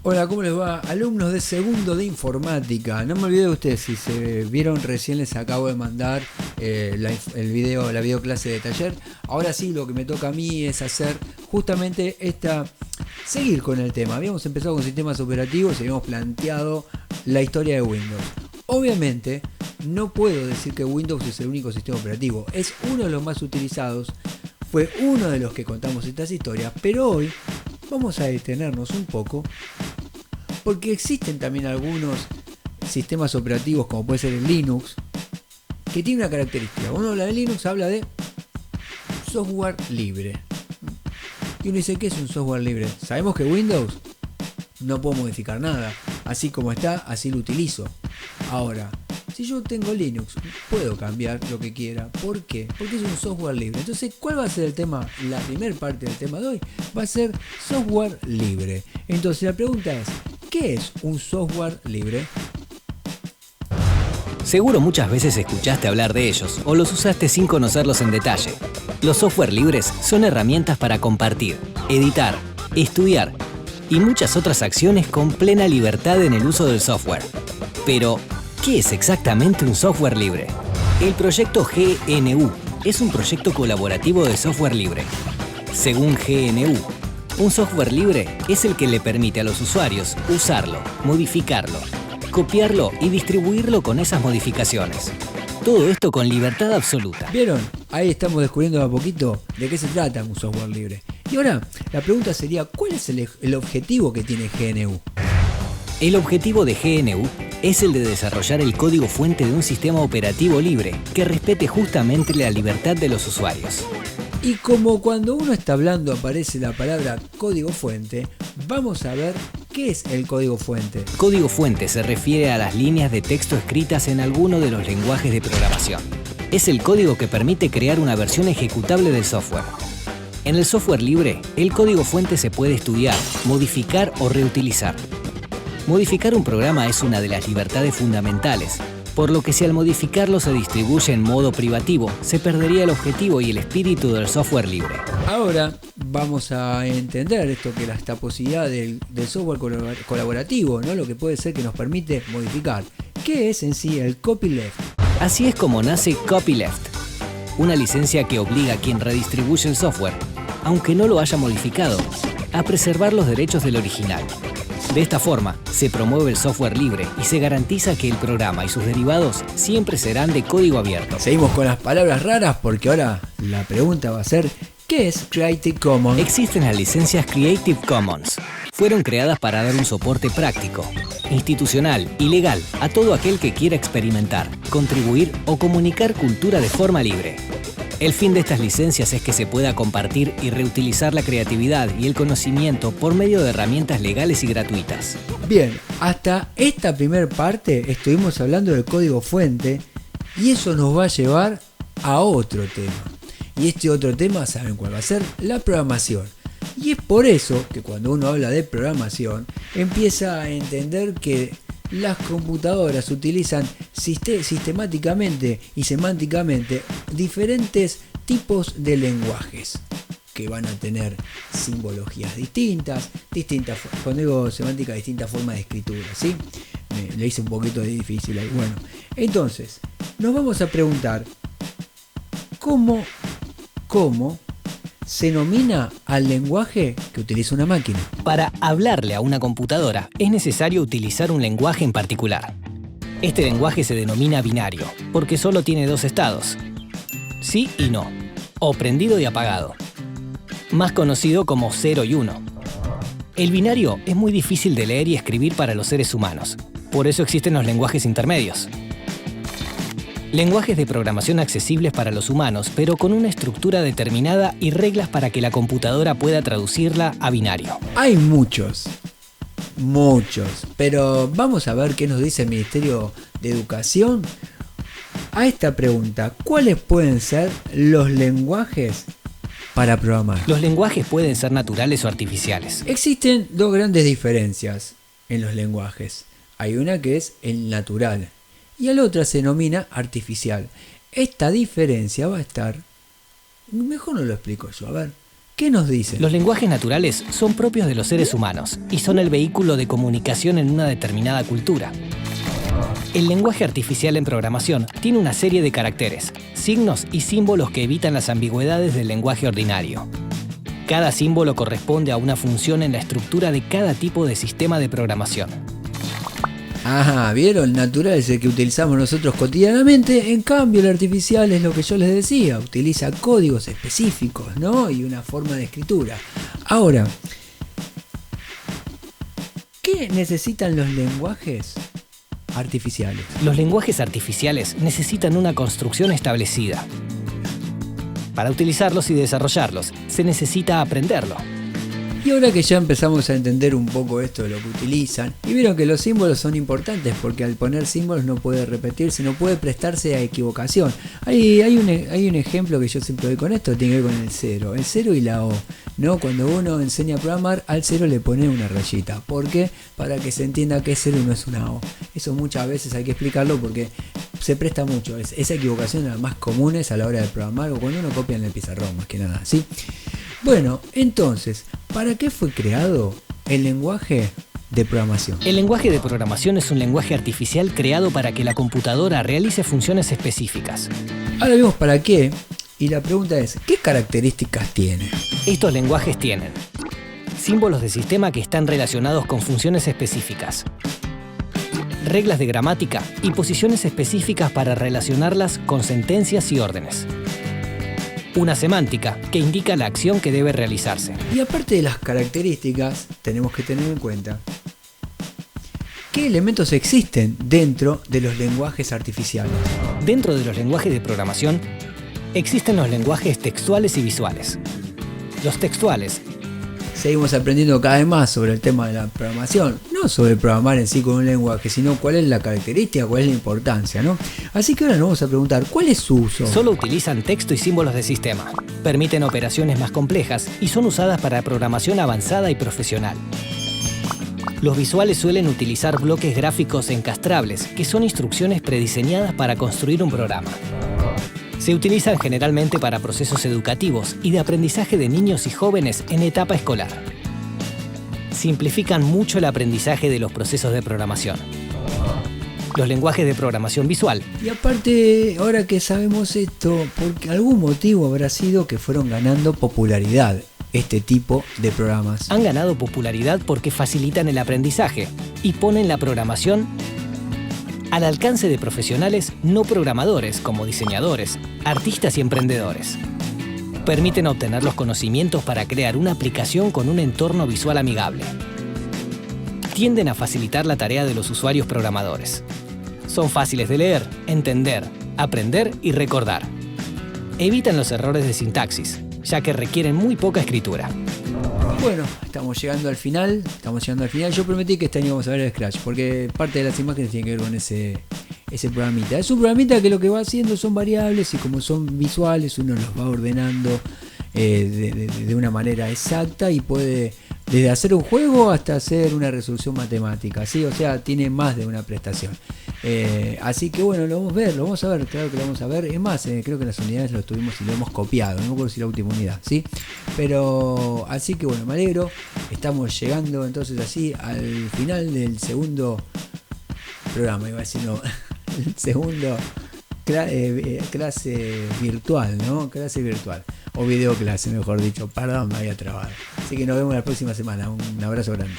Hola, ¿cómo les va? Alumnos de segundo de informática. No me olvidé de ustedes, si se vieron recién les acabo de mandar el video, la videoclase de taller. Ahora sí, lo que me toca a mí es hacer justamente seguir con el tema. Habíamos empezado con sistemas operativos y habíamos planteado la historia de Windows. Obviamente, no puedo decir que Windows es el único sistema operativo. Es uno de los más utilizados. Fue uno de los que contamos estas historias, pero hoy vamos a detenernos un poco porque existen también algunos sistemas operativos, como puede ser el Linux, que tiene una característica. Cuando uno habla de Linux, habla de software libre. Y uno dice, ¿qué es un software libre? Sabemos que Windows no puedo modificar nada. Así como está, así lo utilizo. Ahora, si yo tengo Linux, puedo cambiar lo que quiera. ¿Por qué? Porque es un software libre. Entonces, ¿cuál va a ser el tema? La primera parte del tema de hoy va a ser software libre. Entonces, la pregunta es, ¿qué es un software libre? Seguro muchas veces escuchaste hablar de ellos o los usaste sin conocerlos en detalle. Los software libres son herramientas para compartir, editar, estudiar y muchas otras acciones con plena libertad en el uso del software. Pero, ¿qué es exactamente un software libre? El proyecto GNU es un proyecto colaborativo de software libre. Según GNU, un software libre es el que le permite a los usuarios usarlo, modificarlo, copiarlo y distribuirlo con esas modificaciones. Todo esto con libertad absoluta. ¿Vieron? Ahí estamos descubriendo a poquito de qué se trata un software libre. Y ahora, la pregunta sería, ¿cuál es el objetivo que tiene GNU? El objetivo de GNU es el de desarrollar el código fuente de un sistema operativo libre que respete justamente la libertad de los usuarios. Y como cuando uno está hablando aparece la palabra código fuente, vamos a ver qué es el código fuente. Código fuente se refiere a las líneas de texto escritas en alguno de los lenguajes de programación. Es el código que permite crear una versión ejecutable del software. En el software libre, el código fuente se puede estudiar, modificar o reutilizar. Modificar un programa es una de las libertades fundamentales, por lo que si al modificarlo se distribuye en modo privativo, se perdería el objetivo y el espíritu del software libre. Ahora vamos a entender esto, que esta posibilidad del software colaborativo, ¿no? Lo que puede ser que nos permite modificar. ¿Qué es en sí el copyleft? Así es como nace Copyleft, una licencia que obliga a quien redistribuye el software, aunque no lo haya modificado, a preservar los derechos del original. De esta forma, se promueve el software libre y se garantiza que el programa y sus derivados siempre serán de código abierto. Seguimos con las palabras raras porque ahora la pregunta va a ser, ¿qué es Creative Commons? Existen las licencias Creative Commons. Fueron creadas para dar un soporte práctico, institucional y legal a todo aquel que quiera experimentar, contribuir o comunicar cultura de forma libre. El fin de estas licencias es que se pueda compartir y reutilizar la creatividad y el conocimiento por medio de herramientas legales y gratuitas. Bien, hasta esta primera parte estuvimos hablando del código fuente y eso nos va a llevar a otro tema. Y este otro tema, ¿saben cuál va a ser? La programación. Y es por eso que cuando uno habla de programación, empieza a entender que las computadoras utilizan sistemáticamente y semánticamente diferentes tipos de lenguajes que van a tener simbologías distintas, cuando digo semántica, distintas formas de escritura, ¿sí? Le hice un poquito de difícil ahí. Bueno, entonces, nos vamos a preguntar cómo se denomina al lenguaje que utiliza una máquina. Para hablarle a una computadora es necesario utilizar un lenguaje en particular. Este lenguaje se denomina binario, porque solo tiene dos estados, sí y no, o prendido y apagado, más conocido como 0 y 1. El binario es muy difícil de leer y escribir para los seres humanos, por eso existen los lenguajes intermedios. Lenguajes de programación accesibles para los humanos, pero con una estructura determinada y reglas para que la computadora pueda traducirla a binario. Hay muchos, pero vamos a ver qué nos dice el Ministerio de Educación a esta pregunta. ¿Cuáles pueden ser los lenguajes para programar? Los lenguajes pueden ser naturales o artificiales. Existen dos grandes diferencias en los lenguajes. Hay una que es el natural y la otra se denomina artificial. Esta diferencia va a estar... Mejor no lo explico yo. A ver, ¿Qué nos dicen? Los lenguajes naturales son propios de los seres humanos y son el vehículo de comunicación en una determinada cultura. El lenguaje artificial en programación tiene una serie de caracteres, signos y símbolos que evitan las ambigüedades del lenguaje ordinario. Cada símbolo corresponde a una función en la estructura de cada tipo de sistema de programación. Ajá, ¿vieron? El natural es el que utilizamos nosotros cotidianamente, en cambio el artificial es lo que yo les decía, utiliza códigos específicos, ¿no? Y una forma de escritura. Ahora, ¿qué necesitan los lenguajes artificiales? Los lenguajes artificiales necesitan una construcción establecida. Para utilizarlos y desarrollarlos, se necesita aprenderlo. Y ahora que ya empezamos a entender un poco esto de lo que utilizan, y vieron que los símbolos son importantes porque al poner símbolos no puede repetirse, no puede prestarse a equivocación. Hay un ejemplo que yo siempre doy con esto, tiene que ver con el cero y la O, ¿no? Cuando uno enseña a programar, al cero le pone una rayita. ¿Por qué? Para que se entienda que cero no es una O. Eso muchas veces hay que explicarlo porque se presta mucho. Esa equivocación es la más común a la hora de programar o cuando uno copia en el pizarrón, más que nada, ¿sí? Bueno, entonces, ¿para qué fue creado el lenguaje de programación? El lenguaje de programación es un lenguaje artificial creado para que la computadora realice funciones específicas. Ahora vemos para qué, y la pregunta es, ¿qué características tiene? Estos lenguajes tienen símbolos de sistema que están relacionados con funciones específicas, reglas de gramática y posiciones específicas para relacionarlas con sentencias y órdenes. Una semántica que indica la acción que debe realizarse. Y aparte de las características, tenemos que tener en cuenta qué elementos existen dentro de los lenguajes artificiales. Dentro de los lenguajes de programación, existen los lenguajes textuales y visuales. Los textuales. Seguimos aprendiendo cada vez más sobre el tema de la programación, no sobre programar en sí con un lenguaje, sino cuál es la característica, cuál es la importancia, ¿no? Así que ahora nos vamos a preguntar, ¿cuál es su uso? Solo utilizan texto y símbolos de sistema, permiten operaciones más complejas y son usadas para programación avanzada y profesional. Los visuales suelen utilizar bloques gráficos encastrables, que son instrucciones prediseñadas para construir un programa. Se utilizan generalmente para procesos educativos y de aprendizaje de niños y jóvenes en etapa escolar. Simplifican mucho el aprendizaje de los procesos de programación. Los lenguajes de programación visual. Y aparte, ahora que sabemos esto, por algún motivo habrá sido que fueron ganando popularidad este tipo de programas. Han ganado popularidad porque facilitan el aprendizaje y ponen la programación al alcance de profesionales no programadores como diseñadores, artistas y emprendedores. Permiten obtener los conocimientos para crear una aplicación con un entorno visual amigable. Tienden a facilitar la tarea de los usuarios programadores. Son fáciles de leer, entender, aprender y recordar. Evitan los errores de sintaxis, ya que requieren muy poca escritura. Bueno, estamos llegando al final. Yo prometí que este año vamos a ver el Scratch, porque parte de las imágenes tiene que ver con ese programita. Es un programita que lo que va haciendo son variables y como son visuales uno los va ordenando de una manera exacta y puede desde hacer un juego hasta hacer una resolución matemática, ¿sí? O sea, tiene más de una prestación. Así que bueno, lo vamos a ver, claro que lo vamos a ver. Es más, creo que en las unidades lo tuvimos y lo hemos copiado, no me acuerdo si la última unidad, ¿sí? Pero, así que bueno, me alegro. Estamos llegando entonces así al final del segundo programa, iba a decir no, el segundo clase virtual, ¿no? Clase virtual. O videoclase, mejor dicho. Perdón, me había trabado. Así que nos vemos la próxima semana. Un abrazo grande.